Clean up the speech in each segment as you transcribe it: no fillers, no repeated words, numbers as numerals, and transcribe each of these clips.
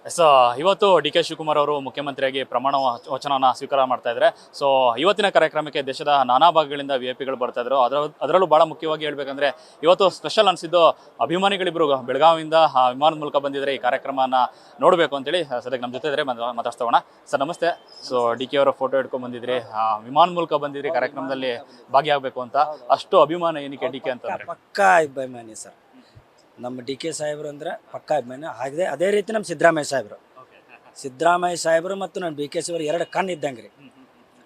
So ಇವತ್ತು D K Shivakumar ಅವರು ಮುಖ್ಯಮಂತ್ರಿಯಾಗಿ ಪ್ರಮಾಣ ವಚನವನ್ನು ಸ್ವೀಕಾರ ಮಾಡ್ತಾ ಇದ್ದಾರೆ. ಸೊ ಇವತ್ತಿನ ಕಾರ್ಯಕ್ರಮಕ್ಕೆ ದೇಶದ ನಾನಾ ಭಾಗಗಳಿಂದ VIP ಗಳು ಬರ್ತಾ ಇದ್ರು. ಅದರಲ್ಲೂ ಬಹಳ ಮುಖ್ಯವಾಗಿ ಹೇಳ್ಬೇಕಂದ್ರೆ ಇವತ್ತು ಸ್ಪೆಷಲ್ ಅನಿಸಿದ್ದು ಅಭಿಮಾನಿಗಳಿಬ್ರು ಬೆಳಗಾವಿಯಿಂದ ವಿಮಾನದ ಮೂಲಕ ಬಂದಿದ್ದಾರೆ ಈ ಕಾರ್ಯಕ್ರಮನ ನೋಡಬೇಕು ಅಂತೇಳಿ. ಸದ್ಯಕ್ಕೆ ನಮ್ಮ ಜೊತೆ ಇದ್ರೆ ಮಾತಾಡ್ಸೋಣ. ಸರ್ ನಮಸ್ತೆ. ಸೊ ಡಿ ಕೆ ಅವರ ಫೋಟೋ ಇಟ್ಕೊಂಡು ಬಂದಿದ್ರಿ, ವಿಮಾನ ಮೂಲಕ ಬಂದಿದ್ರಿ, ಕಾರ್ಯಕ್ರಮದಲ್ಲಿ ಭಾಗಿಯಾಗಬೇಕು ಅಂತ. ಅಷ್ಟು ಅಭಿಮಾನ ಏನಕ್ಕೆ ಡಿ ಕೆ ಅಂತಂದ್ರೆ? ಪಕ್ಕಾ ಅಭಿಮಾನಿ ಸರ್. ನಮ್ಮ ಡಿ ಕೆ ಸಾಹೇಬರು ಅಂದ್ರೆ ಪಕ್ಕಾ ಅಭಿಮಾನಿ. ಹಾಗೆ ಅದೇ ರೀತಿ ನಮ್ಮ ಸಿದ್ದರಾಮಯ್ಯ ಸಾಹೇಬರು ಮತ್ತು ನಮ್ಮ ಡಿ ಕೆ ಶಿವರು ಎರಡು ಕಣ್ಣು ಇದ್ದಂಗೆ ರೀ.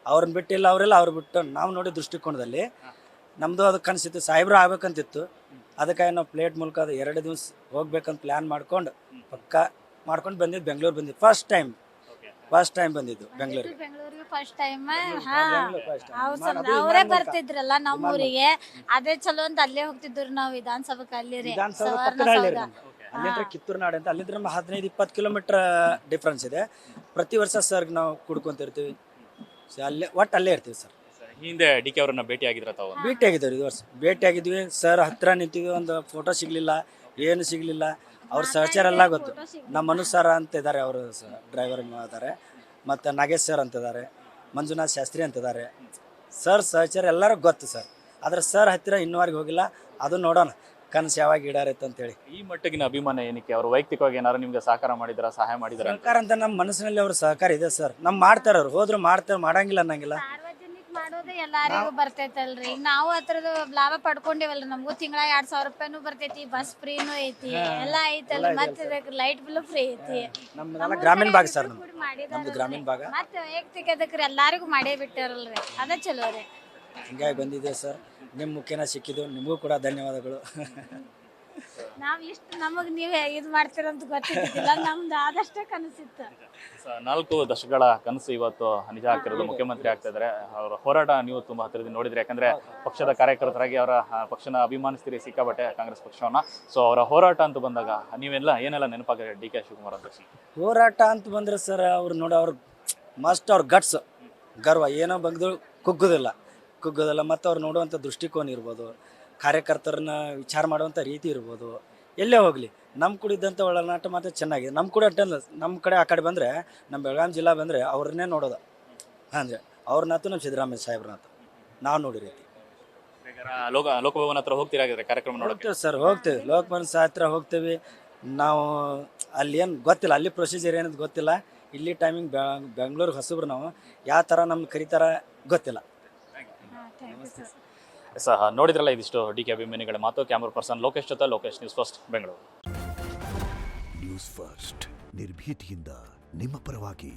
ಅವ್ರನ್ನ ಬಿಟ್ಟಿಲ್ಲ, ಅವರೆಲ್ಲ ಅವ್ರು ಬಿಟ್ಟು ನಾವು ನೋಡಿ ದೃಷ್ಟಿಕೋನದಲ್ಲಿ ನಮ್ಮದು ಅದು ಕನಸಿತ್ತು, ಸಾಹೇಬರು ಆಗ್ಬೇಕಂತಿತ್ತು. ಅದಕ್ಕಾಗಿ ನಾವು ಪ್ಲೇಟ್ ಮೂಲಕ ಅದು 2 ದಿವಸ ಹೋಗ್ಬೇಕಂತ ಪ್ಲ್ಯಾನ್ ಮಾಡ್ಕೊಂಡು ಪಕ್ಕಾ ಮಾಡ್ಕೊಂಡು ಬಂದಿದ್ದು. ಬೆಂಗಳೂರು ಬಂದಿದ್ದು ಫಸ್ಟ್ ಟೈಮ್ ಬಂದಿದ್ದು ಬೆಂಗಳೂರಿಗೆ. ಫಸ್ಟ್ ಟೈಮ್ ಅವರೇ ಬರ್ತಿದ್ರಲ್ಲ ನಮ್ಮೂರಿಗೆ, ಅದೇ ಚಲೋ ಅಂತ ಅಲ್ಲೇ ಹೋಗ್ತಿದ್ರು ನಾವು ವಿಧಾನಸಭೆಗೆ. ಅಲ್ಲಿ ಅಲ್ಲಿಂದ ಕಿತ್ತೂರು ನಾಡು ಅಂತ, ಅಲ್ಲಿಂದ 15-20 ಕಿಲೋಮೀಟರ್ ಡಿಫ್ರೆನ್ಸ್ ಇದೆ. ಪ್ರತಿ ವರ್ಷ ಸರ್ಗೆ ನಾವು ಕುಡ್ಕೊಂತಿರ್ತೀವಿ, ಅಲ್ಲೇ ಇರ್ತೀವಿ ಸರ್. ಹಿಂದೆ ಡಿ ಕೆ ಅವರನ್ನ ಭೇಟಿ ಆಗಿದ್ರ ತಾವು? ಭೇಟಿ ಆಗಿದ್ದೀವಿ, ಇದು ವರ್ಷ ಭೇಟಿ ಆಗಿದ್ವಿ ಸರ್. ಹತ್ರ ನಿಂತೀವಿ, ಒಂದು ಫೋಟೋ ಸಿಗ್ಲಿಲ್ಲ, ಏನು ಸಿಗ್ಲಿಲ್ಲ. ಅವ್ರ ಸಹಚಾರ ಎಲ್ಲ ಗೊತ್ತು. ನಮ್ಮ ಅನುಸಾರ ಅಂತ ಇದ್ದಾರೆ, ಅವರು ಡ್ರೈವರ್ ಇದ್ದಾರೆ. ಮತ್ತು ನಾಗೇಶ್ ಸರ್ ಅಂತಿದ್ದಾರೆ, ಮಂಜುನಾಥ್ ಶಾಸ್ತ್ರಿ ಅಂತಿದ್ದಾರೆ. ಸರ್ ಸಹಚಾರ ಎಲ್ಲರೂ ಗೊತ್ತು ಸರ್. ಆದರೆ ಸರ್ ಹತ್ತಿರ ಇನ್ನೂವರೆಗೆ ಹೋಗಿಲ್ಲ. ಅದು ನೋಡೋಣ ಕನಸು ಯಾವಾಗ ಈಡಾರೈತೆ ಅಂತೇಳಿ. ಈ ಮಟ್ಟಿಗಿನ ಅಭಿಮಾನ ಏನಕ್ಕೆ? ಅವರು ವೈಯಕ್ತಿಕವಾಗಿ ಏನಾದ್ರು ನಿಮ್ಗೆ ಸಹಕಾರ ಮಾಡಿದಾರ, ಸಹಾಯ ಮಾಡಿದಾರ? ಸಹಕಾರ ಅಂತ ನಮ್ಮ ಮನಸ್ಸಿನಲ್ಲಿ ಅವ್ರ ಸಹಕಾರ ಇದೆ ಸರ್. ಮಾಡ್ತಾರೆ ಅವ್ರು, ಹೋದ್ರು ಮಾಡ್ತಾರೆ, ಮಾಡಂಗಿಲ್ಲ ಅನ್ನಂಗಿಲ್ಲ. ಸಾರ್ವಜನಿಕ ಮಾಡೋದು ಎಲ್ಲಾರಿಗೂ ಬರ್ತೈತಲ್ರಿ. ಈಗ ನಾವು ಅದ್ರದ್ದು ಲಾಭ ಪಡ್ಕೊಂಡಿವಲ್ರಿ. ನಮಗೂ ತಿಂಗಳ 2,000 ರೂಪಾಯಿನೂ ಬರ್ತೈತಿ, ಬಸ್ ಫ್ರೀನೂ ಐತಿ, ಎಲ್ಲ ಐತಲ್ರಿ. ಮತ್ತೆ ಲೈಟ್ ಬಿಲ್ ಫ್ರೀ ಐತಿ. ನಮ್ದು ಗ್ರಾಮೀಣ ಭಾಗ ಸರ್, ನಮ್ದು ಗ್ರಾಮೀಣ ಭಾಗ. ಮತ್ತೆ ವೈಯಕ್ತಿಕ ಅದಕ್ಕೆ ಎಲ್ಲಾರಿಗೂ ಮಾಡೇ ಬಿಟ್ಟಾರಲ್ರಿ, ಅದ ಚಲೋ ರೀ. ಹಿಂಗಾಗಿ ಬಂದಿದೆ ಸರ್. ನಿಮ್ಮ ಮುಖ್ಯನ ಸಿಕ್ಕಿದ್ದು, ನಿಮಗೂ ಕೂಡ ಧನ್ಯವಾದಗಳು. ನಾವ್ ಇಷ್ಟು ನಮಗ್ ನೀವೇ ಇದು ಮಾಡ್ತೀರಂತ ಗೊತ್ತಿದ್ದಿಲ್ಲ, ನಮ್ದು ಆದಷ್ಟೇ ಕನಸಿತ್ತು. 4 ದಶಕಗಳ ಕನಸು ಇವತ್ತು ನಿಜ ಆಗ್ತಿರೋದು. ಮುಖ್ಯಮಂತ್ರಿ ಆಗ್ತಾ ಇದ್ದಾರೆ. ಅವರ ಹೋರಾಟ ನೀವು ತುಂಬಾ ಹತ್ತಿರದಿಂದ ನೋಡಿದ್ರಿ. ಯಾಕಂದ್ರೆ ಪಕ್ಷದ ಕಾರ್ಯಕರ್ತರಾಗಿ ಅವರ ಪಕ್ಷನ ಅಭಿಮಾನಿಸ್ತೀರಿ ಸಿಕ್ಕಾಬಟ್ಟೆ, ಕಾಂಗ್ರೆಸ್ ಪಕ್ಷವನ್ನ. ಸೊ ಅವರ ಹೋರಾಟ ಅಂತ ಬಂದಾಗ ನೀವೆಲ್ಲ ಏನೆಲ್ಲ ನೆನಪಾಗ ಡಿ ಕೆ ಶಿವಕುಮಾರ್ ಅಂತ? ಹೋರಾಟ ಅಂತ ಬಂದ್ರೆ ಸರ್, ಅವ್ರು ನೋಡಿ, ಅವ್ರು ಮಸ್ಟ್ ಅವ್ರ ಗಟ್ಸ್, ಗರ್ವ ಏನೋ ಬಂದು ಕುಗ್ಗೋದಿಲ್ಲ. ಮತ್ತು ಅವ್ರು ನೋಡುವಂಥ ದೃಷ್ಟಿಕೋನ ಇರ್ಬೋದು, ಕಾರ್ಯಕರ್ತರನ್ನ ವಿಚಾರ ಮಾಡುವಂಥ ರೀತಿ ಇರ್ಬೋದು. ಎಲ್ಲೇ ಹೋಗಲಿ ನಮ್ಮ ಕುಡಿದಂಥ ಒಳನಾಟ ಮಾತ್ರ ಚೆನ್ನಾಗಿದೆ. ನಮ್ಮ ಕಡೆ ಆ ಕಡೆ ಬಂದರೆ, ನಮ್ಮ ಬೆಳಗಾವಿ ಜಿಲ್ಲಾ ಬಂದರೆ ಅವ್ರನ್ನೇ ನೋಡೋದು. ಅಂದರೆ ಅವ್ರನ್ನತ್ತು ನಮ್ಮ ಸಿದ್ದರಾಮಯ್ಯ ಸಾಹೇಬ್ರನ್ನತ್ತು ನಾವು ನೋಡಿ ರೀತಿ. ಲೋಕಭವನ ಹತ್ರ ಹೋಗ್ತಿರಾಗಿದ್ರೆ ಕಾರ್ಯಕ್ರಮ ನೋಡ್ತೀವಿ ಸರ್, ಹೋಗ್ತೀವಿ. ಲೋಕಭವನ ಹತ್ರ ಹೋಗ್ತೀವಿ ನಾವು. ಅಲ್ಲಿ ಏನು ಗೊತ್ತಿಲ್ಲ, ಅಲ್ಲಿ ಪ್ರೊಸೀಜರ್ ಏನದು ಗೊತ್ತಿಲ್ಲ. ಇಲ್ಲಿ ಟೈಮಿಂಗ್ ಬೆಂಗಳೂರಿಗೆ ಹೊಸಬ್ರು ನಾವು, ಯಾವ ಥರ ನಮ್ಗೆ ಕರೀತಾರ ಗೊತ್ತಿಲ್ಲ. ನೋಡಿದ್ರಲ್ಲ, ಇದಿಷ್ಟು ಡಿ ಕೆ ಅಭಿಮಾನಿಗಳ ಮಾತು. ಕ್ಯಾಮರಾ ಪರ್ಸನ್ ಲೋಕೇಶ್ ಜೊತೆ Lokesh, news first Bengaluru. News first ನಿರ್ಭೀತಿಯಿಂದ ನಿಮ್ಮ ಪರವಾಗಿ.